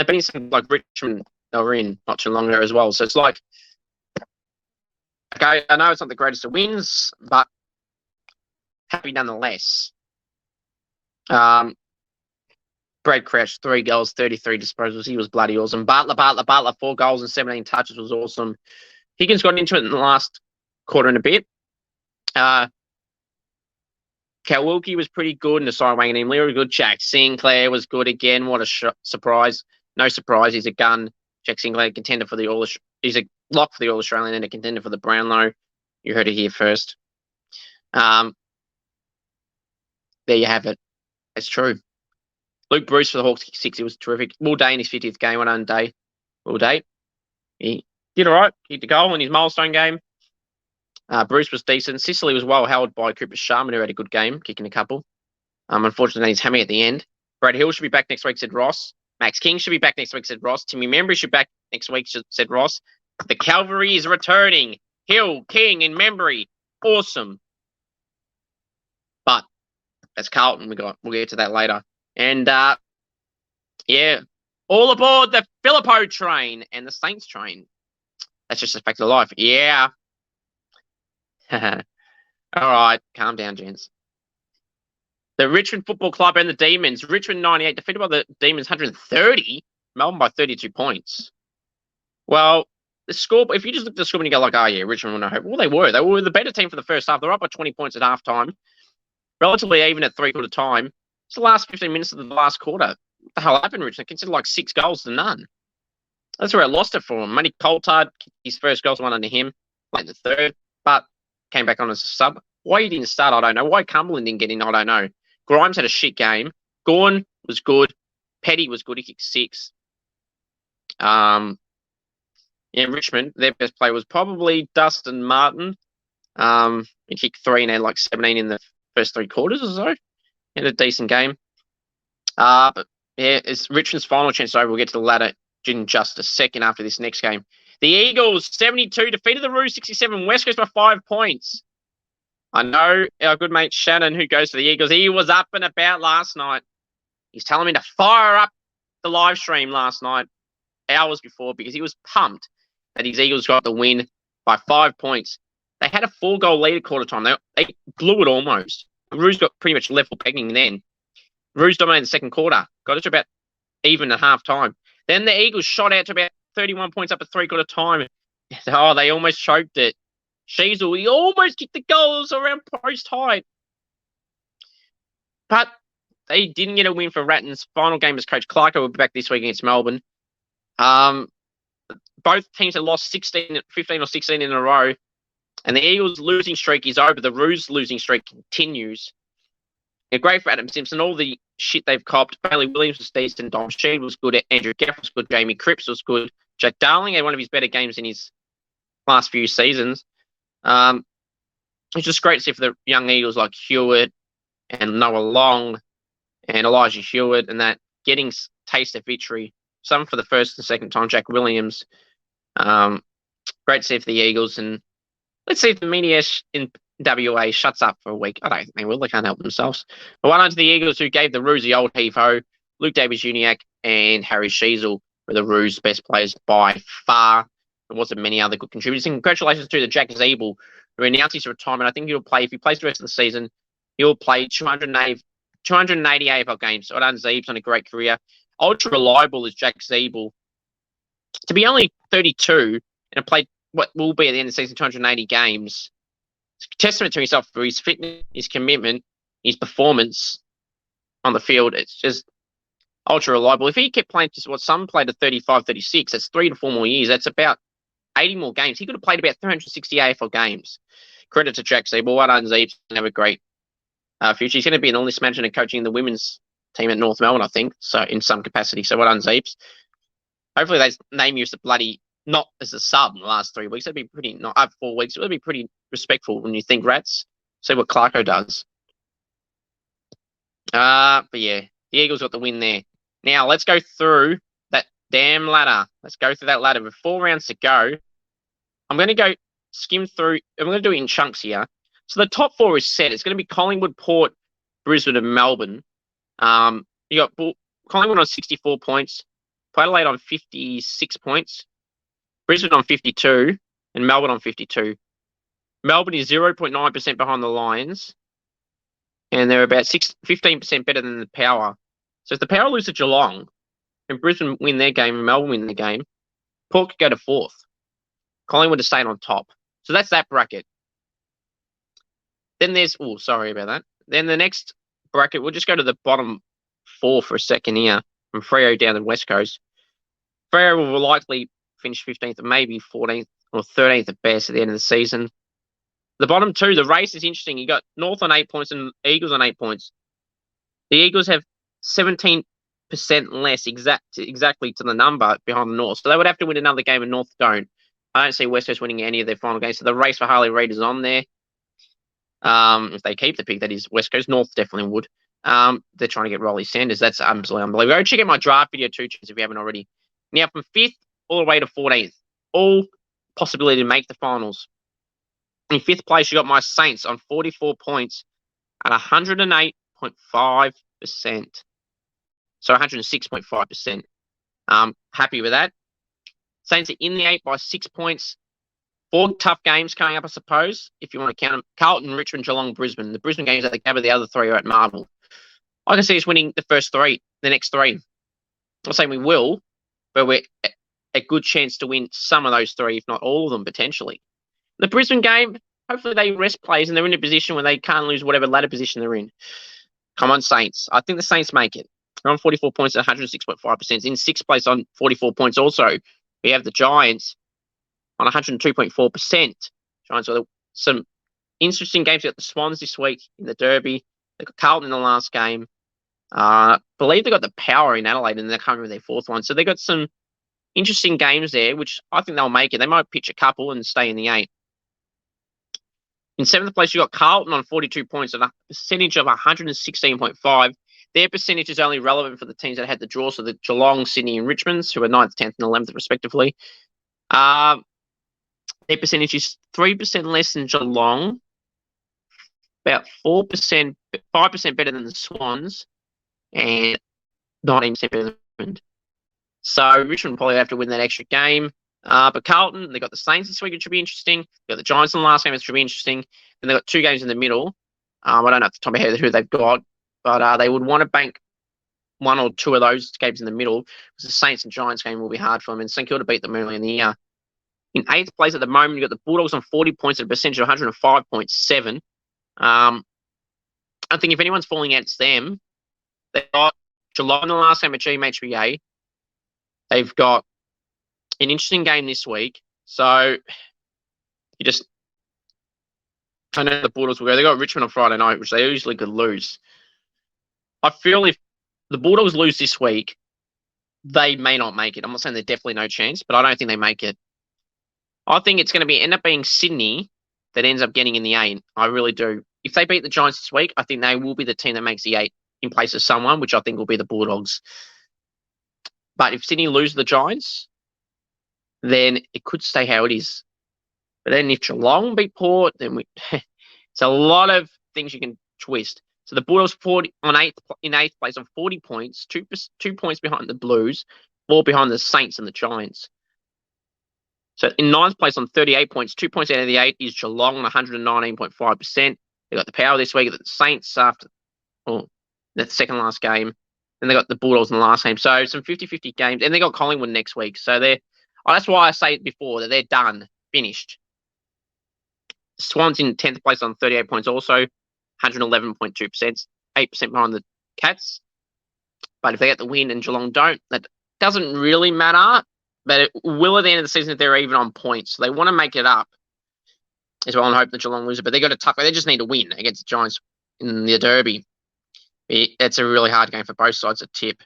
been some like Richmond they were in not too long ago as well. So it's like, okay, I know it's not the greatest of wins, but happy nonetheless. Brad Crouch, 3 goals, 33 disposals. He was bloody awesome. Butler, 4 goals and 17 touches was awesome. Higgins got into it in the last quarter and a bit. Kowalski was pretty good, and the side wang and Lear was good. Jack Sinclair was good again. What a surprise. No surprise, he's a gun. Jack Sinclair, contender for the he's a lock for the All-Australian and a contender for the Brownlow. You heard it here first. There you have it. It's true. Luke Bruce for the Hawks, 6. He was terrific. Will Day in his 50th game. Well done, Day. Will Day. He did all right. Kicked a goal in his milestone game. Bruce was decent. Sicily was well held by Cooper Sharman, who had a good game, kicking a couple. Unfortunately, he's hammy at the end. Brad Hill should be back next week, said Ross. Max King should be back next week, said Ross. Timmy Membry should be back next week, said Ross. The Cavalry is returning. Hill, King, and Membry. Awesome. But that's Carlton. We'll get to that later. And, yeah, all aboard the Filippo train and the Saints train. That's just a fact of life. Yeah. All right, calm down, gents. The Richmond Football Club and the Demons. Richmond 98, defeated by the Demons 130. Melbourne by 32 points. Well, the score, if you just look at the score and you go like, oh yeah, Richmond will no hope. Well, they were. They were the better team for the first half. They're up by 20 points at halftime. Relatively even at 3-quarter time. It's the last 15 minutes of the last quarter. What the hell happened, Richmond? Considered like 6 goals to none. That's where I lost it for him. Matty Coulthard, his first goal's one under him, late in the third, but came back on as a sub. Why he didn't start, I don't know. Why Cumberland didn't get in, I don't know. Grimes had a shit game. Gawn was good. Petty was good. He kicked 6. Yeah, Richmond, their best player was probably Dustin Martin. He kicked 3 and had like 17 in the first 3 quarters or so. He had a decent game. But yeah, it's Richmond's final chance over. We'll get to the ladder in just a second after this next game. The Eagles, 72, defeated the Roos, 67. West Coast by 5 points. I know our good mate Shannon, who goes for the Eagles, he was up and about last night. He's telling me to fire up the live stream last night, hours before, because he was pumped that his Eagles got the win by 5 points. They had a 4-goal lead at quarter time. They blew it almost. The Roos got pretty much level pegging then. Roos dominated the second quarter, got it to about even at half time. Then the Eagles shot out to about 31 points up at three-quarter time. Oh, they almost choked it. Sheasel, he almost kicked the goals around post height. But they didn't get a win for Ratton's final game as coach. Clarko will be back this week against Melbourne. Both teams have lost 15 or 16 in a row. And the Eagles' losing streak is over. The Roos' losing streak continues. Yeah, great for Adam Simpson. All the shit they've copped. Bailey Williams was decent. Dom Sheed was good. Andrew Gaff was good. Jamie Cripps was good. Jack Darling had one of his better games in his last few seasons. It's just great to see for the young Eagles like Hewitt and Noah Long and Elijah Hewitt and that getting taste of victory. Some for the first and second time. Jack Williams. Great to see for the Eagles. And let's see if the media in WA shuts up for a week. I don't think they will. They can't help themselves. But one on to the Eagles who gave the Roos the old heave-ho. Luke Davies-Uniacke and Harry Sheasel were the Roos' best players by far. There wasn't many other good contributors. And congratulations to the Jack Zeeble, who announced his retirement. I think he'll play, if he plays the rest of the season, he'll play 280 AFL games. So done, Zeeb's on a great career. Ultra reliable is Jack Zeeble. To be only 32 and played what will be at the end of the season 280 games, it's a testament to himself for his fitness, his commitment, his performance on the field. It's just ultra reliable. If he kept playing just what some played at 35, 36, that's 3 to 4 more years. That's about 80 more games. He could have played about 360 AFL games. Credit to Jack Zeeble. Well done, Zeebs. Have a great future. He's going to be an all-list manager and coaching the women's team at North Melbourne, I think, so in some capacity. So well done, Zeebs. Hopefully they name you as the bloody, not as a sub in the last 3 weeks. That'd be pretty, not 4 weeks. It would be pretty respectful when you think Rats. See what Clarko does. But yeah, the Eagles got the win there. Now let's go through that damn ladder. Let's go through that ladder with 4 rounds to go. I'm going to go skim through. I'm going to do it in chunks here. So the top 4 is set. It's going to be Collingwood, Port, Brisbane, and Melbourne. You got Collingwood on 64 points, Adelaide on 56 points, Brisbane on 52, and Melbourne on 52. Melbourne is 0.9% behind the Lions, and they're about 15% better than the Power. So if the Power lose to Geelong, and Brisbane win their game, and Melbourne win their game, Port could go to 4th. Collingwood is staying on top. So that's that bracket. Then there's, sorry about that. Then the next bracket, we'll just go to the bottom 4 for a second here, from Freo down the West Coast. Freo will likely finish 15th, or maybe 14th or 13th at best at the end of the season. The bottom 2, the race is interesting. You got North on 8 points and Eagles on 8 points. The Eagles have 17% less exactly to the number behind the North. So they would have to win another game and North don't. I don't see West Coast winning any of their final games. So the race for Harley Reid is on there. If they keep the pick, that is West Coast. North definitely would. They're trying to get Rolly Sanders. That's absolutely unbelievable. Go check out my draft video too, if you haven't already. Now from 5th all the way to 14th, all possibility to make the finals. In 5th place, you got my Saints on 44 points at 108.5%. So 106.5%. Happy with that. Saints are in the 8 by 6 points. 4 tough games coming up, I suppose, if you want to count them. Carlton, Richmond, Geelong, Brisbane. The Brisbane games at the Gabba, the other 3 are at Marvel. I can see us winning the next 3. I'm not saying we will, but we're a good chance to win some of those 3, if not all of them, potentially. The Brisbane game, hopefully they rest players and they're in a position where they can't lose whatever ladder position they're in. Come on, Saints. I think the Saints make it. They're on 44 points at 106.5%. In 6th place on 44 points also, we have the Giants on 102.4%. Giants got some interesting games. They got the Swans this week in the Derby. They got Carlton in the last game. Believe they got the Power in Adelaide and they're coming with their 4th one. So they got some interesting games there, which I think they'll make it. They might pitch a couple and stay in the 8. In 7th place, you got Carlton on 42 points at a percentage of 116.5. Their percentage is only relevant for the teams that had the draw, so the Geelong, Sydney, and Richmonds, who are 9th, 10th, and 11th, respectively. Their percentage is 3% less than Geelong, about 5% better than the Swans, and 19% better than Richmond. So Richmond will probably have to win that extra game. But Carlton, they got the Saints this week, which should be interesting. They got the Giants in the last game, which should be interesting. Then they got 2 games in the middle. I don't know off the top of my head who they've got, but they would want to bank one or two of those games in the middle, because the Saints and Giants game will be hard for them. And St Kilda beat them early in the year. In 8th place at the moment, you've got the Bulldogs on 40 points at a percentage of 105.7. I think if anyone's falling against them, they've got Geelong in the last game at GMHBA. They've got an interesting game this week. So I know the Bulldogs will go. They got Richmond on Friday night, which they usually could lose. I feel if the Bulldogs lose this week, they may not make it. I'm not saying there's definitely no chance, but I don't think they make it. I think it's going to end up being Sydney that ends up getting in the 8. I really do. If they beat the Giants this week, I think they will be the team that makes the 8 in place of someone, which I think will be the Bulldogs. But if Sydney lose the Giants, then it could stay how it is. But then if Geelong beat Port, then it's a lot of things you can twist. So the Bulldogs in 8th place on 40 points, 2 points behind the Blues, 4 behind the Saints and the Giants. So in 9th place on 38 points, 2 points out of the 8 is Geelong on 119.5%. They got the Power this week, the Saints after the second last game. Then they got the Bulldogs in the last game. So some 50-50 games. And they got Collingwood next week. So that's why I say it before, that they're done, finished. Swans in 10th place on 38 points also, 111.2%, 8% behind the Cats. But if they get the win and Geelong don't, that doesn't really matter. But it will at the end of the season if they're even on points. So they want to make it up as well and hope that Geelong lose it. But they got a tough. They just need to win against the Giants in the Derby. It's a really hard game for both sides to tip.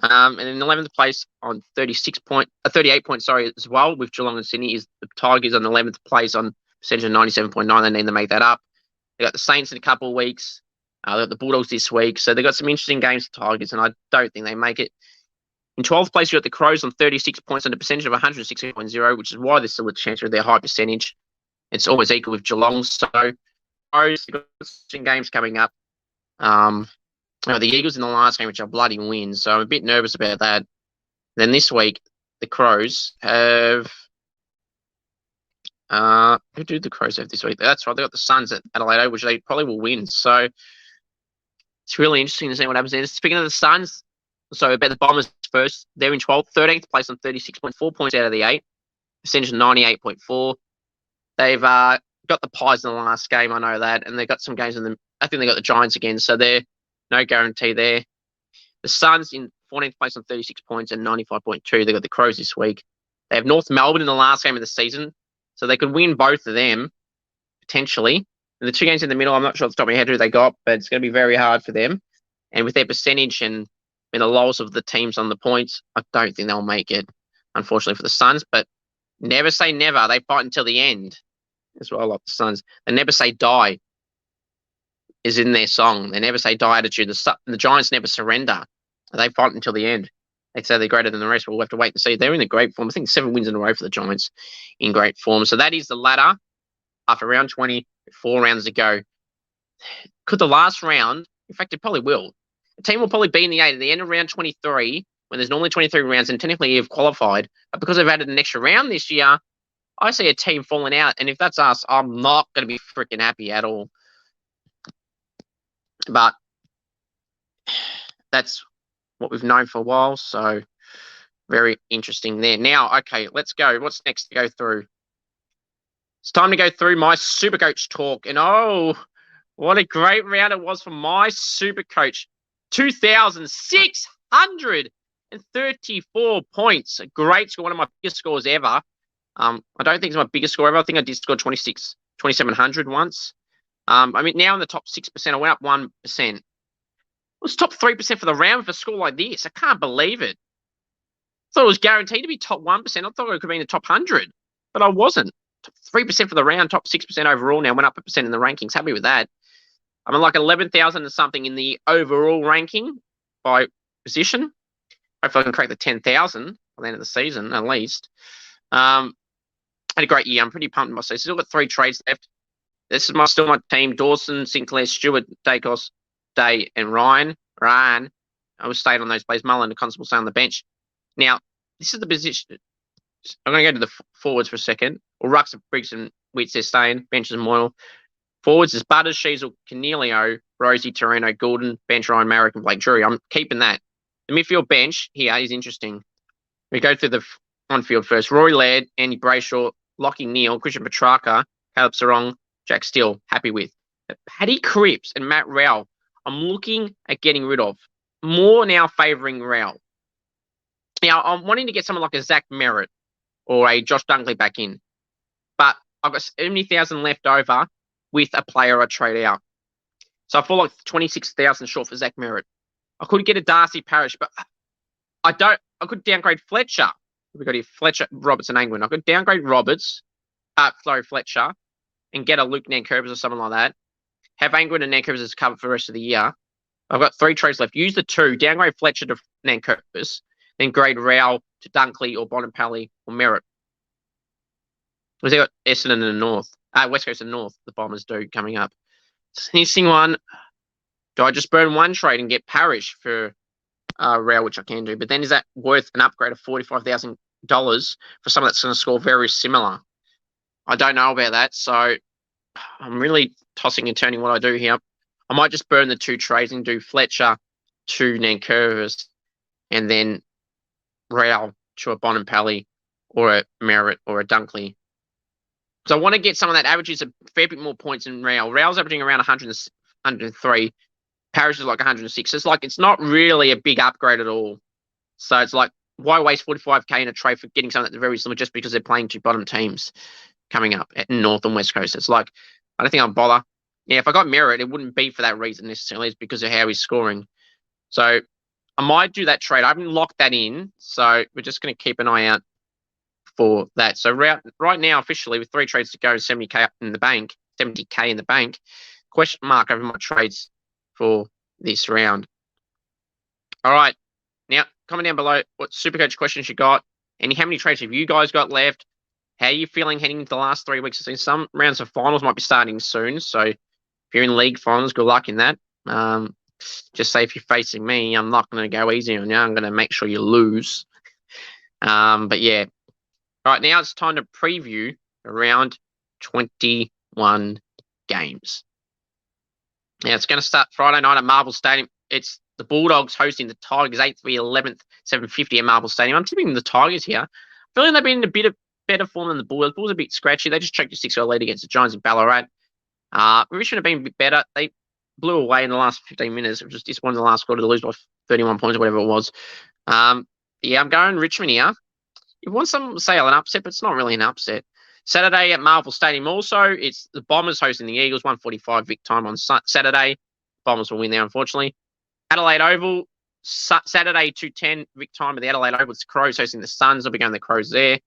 And in 11th place on 38 points, as well, with Geelong and Sydney, is the Tigers on 11th place on percentage of 97.9. They need to make that up. They got the Saints in a couple of weeks. They got the Bulldogs this week. So they got some interesting games for Tigers, and I don't think they make it. In 12th place, you got the Crows on 36 points and a percentage of 160.0, which is why there's still a chance of their high percentage. It's always equal with Geelong. So Crows, they've got some games coming up. The Eagles in the last game, which are bloody wins. So I'm a bit nervous about that. Then this week, the Crows have... who do the Crows have this week? That's right. They got the Suns at Adelaide, which they probably will win. So it's really interesting to see what happens there. Speaking of the Suns, so about the Bombers first, they're in 13th place on 36.4 points out of the 8, percentage of 98.4. They've got the Pies in the last game, I know that, and they've got some games in them. I think they got the Giants again, so they're no guarantee there. The Suns in 14th place on 36 points and 95.2. They got the Crows this week. They have North Melbourne in the last game of the season, so they could win both of them, potentially. And the 2 games in the middle, I'm not sure off the top of my head who they got, but it's going to be very hard for them. And with their percentage and the lows of the teams on the points, I don't think they'll make it, unfortunately, for the Suns. But never say never. They fight until the end. That's what I like the Suns. They never say die is in their song. They never say die attitude. The Giants never surrender. They fight until the end. They say they're greater than the rest, but we'll have to wait and see. They're in a great form. I think 7 wins in a row for the Giants in great form. So that is the ladder after round 20, 4 rounds to go. Could the last round, in fact, it probably will. The team will probably be in the 8 at the end of round 23, when there's normally 23 rounds, and technically you've qualified. But because they've added an extra round this year, I see a team falling out. And if that's us, I'm not going to be freaking happy at all. But that's what we've known for a while. So very interesting there. Now, okay, let's go. What's next to go through? It's time to go through my Supercoach talk. And oh, what a great round it was for my Supercoach. 2,634 points. A great score, one of my biggest scores ever. I don't think it's my biggest score ever. I think I did score 2,700 once. Now in the top 6%. I went up 1%. It was top 3% for the round for a score like this. I can't believe it. I thought it was guaranteed to be top 1%. I thought it could be in the top 100, but I wasn't. Top 3% for the round, top 6% overall now. Went up 1% in the rankings. Happy with that. I'm like 11,000 and something in the overall ranking by position. Hopefully I can crack the 10,000 by the end of the season, at least. Had a great year. I'm pretty pumped with myself. Still got 3 trades left. This is still my team. Dawson, Sinclair, Stewart, Dacos, Day, and Ryan. I was staying on those plays. Mullen and Constable stay on the bench. Now, this is the position. I'm going to go to the forwards for a second. Well, Rucks, Briggs, and Witts, they're staying. Benches, Moyle. Forwards is Butters, Sheasel, Canelio, Rosie, Torino, Gordon, Bench, Ryan, Marrick, and Blake Drury. I'm keeping that. The midfield bench here is interesting. We go through the on-field first. Rory Laird, Andy Brayshaw, Lachie Neale, Christian Petrarca, Caleb Sarong, Jack Steele, happy with. But Paddy Cripps and Matt Rowell, I'm looking at getting rid of. More now favouring Rowell. Now, I'm wanting to get someone like a Zach Merritt or a Josh Dunkley back in. But I've got 70,000 left over with a player I trade out. So I feel like 26,000 short for Zach Merritt. I could get a Darcy Parish, but I could downgrade Fletcher. We've got here Fletcher, Roberts, and Angwin. I could downgrade Fletcher, and get a Luke Nankervis or something like that. Have Angwin and Nankervis as covered for the rest of the year. I've got 3 trades left. Use the 2, downgrade Fletcher to Nankervis, then grade Rowell to Dunkley or Bonampally or Merritt. Because they got Essendon in the north. West Coast and north, the Bombers do coming up. Interesting one. Do I just burn one trade and get Parish for Rowell, which I can do? But then is that worth an upgrade of $45,000 for someone that's going to score very similar? I don't know about that. So I'm really tossing and turning what I do here. I might just burn the 2 trades and do Fletcher to Nankervis and then Rowell to a Bonampally or a Merritt or a Dunkley. So I want to get someone that averages a fair bit more points than Rowell. Rowell's averaging around 103. Parish is like 106. It's like it's not really a big upgrade at all. So it's like, why waste 45k in a trade for getting something that's very similar just because they're playing 2 bottom teams coming up at North and West Coast? It's like, I don't think I'll bother. Yeah, if I got Merritt, it wouldn't be for that reason necessarily. It's because of how he's scoring. So I might do that trade. I haven't locked that in. So we're just going to keep an eye out for that. So right now, officially, with 3 trades to go, 70k in the bank, question mark over my trades for this round. All right. Now, comment down below what Supercoach questions you got and how many trades have you guys got left? How are you feeling heading into the last 3 weeks? Some rounds of finals might be starting soon. So if you're in league finals, good luck in that. Just say if you're facing me, I'm not going to go easy on you. I'm going to make sure you lose. But yeah. All right, now it's time to preview around 21 games. Now, it's going to start Friday night at Marvel Stadium. It's the Bulldogs hosting the Tigers, 8th v 11th, 7:50 at Marvel Stadium. I'm tipping the Tigers here. Feeling they've been in a bit of better form than the Bulls. The Bulls are a bit scratchy. They just choked a 6-goal lead against the Giants in Ballarat. We should have been a bit better. They blew away in the last 15 minutes. It was just disappointing in the last quarter to lose by 31 points or whatever it was. Yeah, I'm going Richmond here. You want some to say an upset, but it's not really an upset. Saturday at Marvel Stadium also, it's the Bombers hosting the Eagles, 1:45 Vic time on Saturday. Bombers will win there, unfortunately. Adelaide Oval, Saturday, 2:10 Vic time at the Adelaide Oval. It's Crows hosting the Suns. I'll be going the Crows there.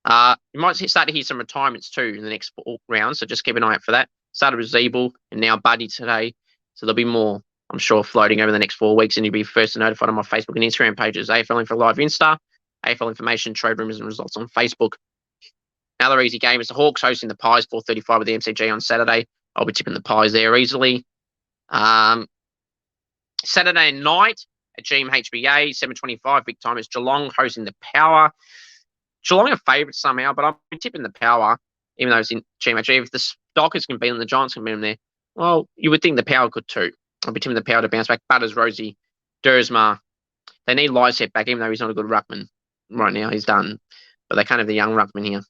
You might start to hear some retirements too in the next 4 rounds, so just keep an eye out for that. Started with Zeeble and now Buddy today, so there'll be more, I'm sure, floating over the next 4 weeks, and you'll be first notified on my Facebook and Instagram pages, AFL Info Live Insta, AFL Information, Trade Rumors and Results on Facebook. Another easy game is the Hawks hosting the Pies, 4:35 with the MCG on Saturday. I'll be tipping the Pies there easily. Saturday night at GMHBA, 7:25 big time, is Geelong hosting the Power. Geelong are favourites somehow, but I'll be tipping the Power, even though it's in GMHBA. If the Dockers can beat them, the Giants can beat them there, well, you would think the Power could too. I'll be tipping the Power to bounce back. Butters, Rosie, Dersma. They need Lysett back, even though he's not a good ruckman right now. He's done. But they can't have the young ruckman here.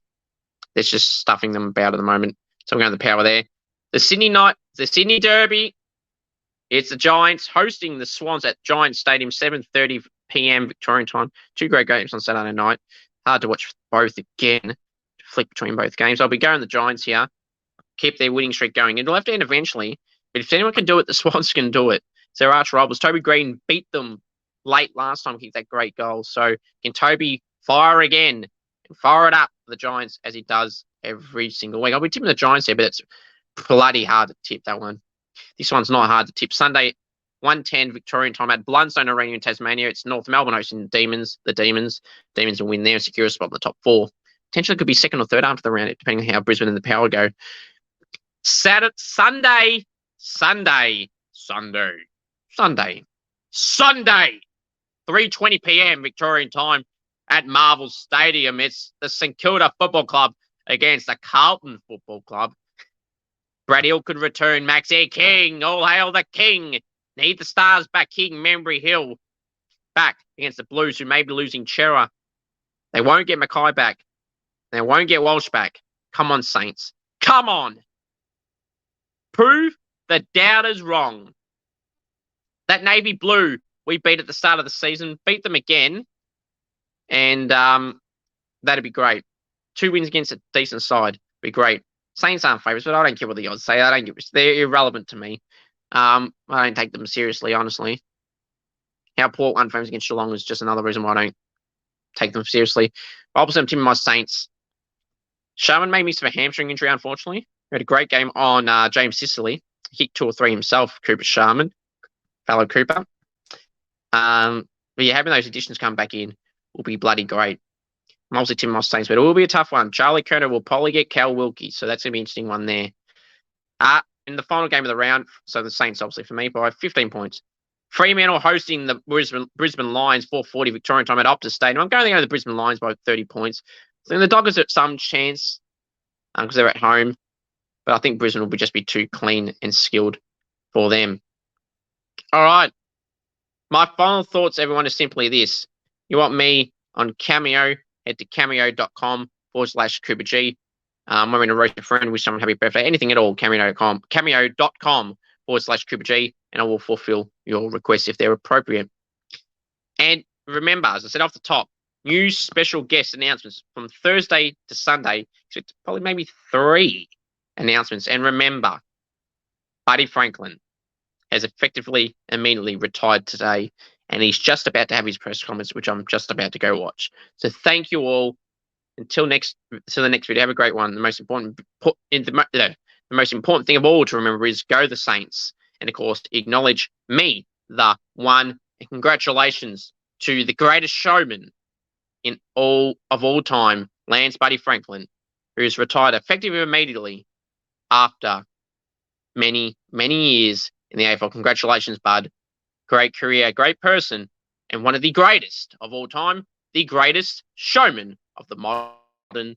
That's just stuffing them about at the moment. So I'm going to the Power there. The Sydney Derby. It's the Giants hosting the Swans at Giants Stadium, 7:30 p.m. Victorian time. 2 great games on Saturday night. Hard to watch both again. Flick between both games. I'll be going the Giants here. Keep their winning streak going. It'll have to end eventually. But if anyone can do it, the Swans can do it. It's their arch rivals. Toby Green beat them late last time, kicked that great goal. So can Toby fire again and fire it up for the Giants as he does every single week? I'll be tipping the Giants here, but it's bloody hard to tip that one. This one's not hard to tip. Sunday, 1:10 Victorian time at Blundstone Arena in Tasmania. It's North Melbourne hosting the Demons. The Demons will win there and secure a spot in the top 4. Potentially could be second or third after the round, depending on how Brisbane and the Power go. Sunday, 3:20 p.m. Victorian time at Marvel Stadium. It's the St Kilda Football Club against the Carlton Football Club. Brad Hill could return. Maxie King, all hail the King. Need the Stars back, King, Membry Hill. back against the Blues, who may be losing Chera. They won't get Mackay back. They won't get Walsh back. Come on, Saints. Come on. Prove the doubters wrong. That Navy Blue we beat at the start of the season, beat them again, and that'd be great. 2 wins against a decent side be great. Saints aren't favourites, but I don't care what the odds say. They're irrelevant to me. I don't take them seriously, honestly. How poor unfavourites against Geelong is just another reason why I don't take them seriously. I'll put team my Saints. Sharman made miss of a hamstring injury, unfortunately. He had a great game on James Sicily. He kicked 2 or 3 himself, Cooper Sharman, fellow Cooper. But yeah, having those additions come back in will be bloody great. I'm obviously Tim Moss Saints, but it will be a tough one. Charlie Kerner will probably get Cal Wilkie, so that's going to be an interesting one there. In the final game of the round, so the Saints obviously for me by 15 points. Fremantle hosting the Brisbane Lions 4:40 Victorian time at Optus Stadium. I'm going to go the Brisbane Lions by 30 points. So the Dockers at some chance because they're at home, but I think Brisbane will just be too clean and skilled for them. All right. My final thoughts, everyone, is simply this. You want me on Cameo, head to cameo.com/CooperG. I'm going to roast a friend, wish someone happy birthday, anything at all, cameo.com/CooperG, and I will fulfill your requests if they're appropriate. And remember, as I said off the top, new special guest announcements from Thursday to Sunday. Expect probably maybe 3 announcements. And remember, Buddy Franklin has effectively immediately retired today, and he's just about to have his press conference, which I'm just about to go watch. So thank you all. Until the next video, have a great one. The most important thing of all to remember is go the Saints, and of course acknowledge me, the one, and congratulations to the greatest showman in all time, Lance Buddy Franklin, who is retired effectively immediately after many years in the AFL. Congratulations, Bud. Great career, great person, and one of the greatest of all time, the greatest showman of the modern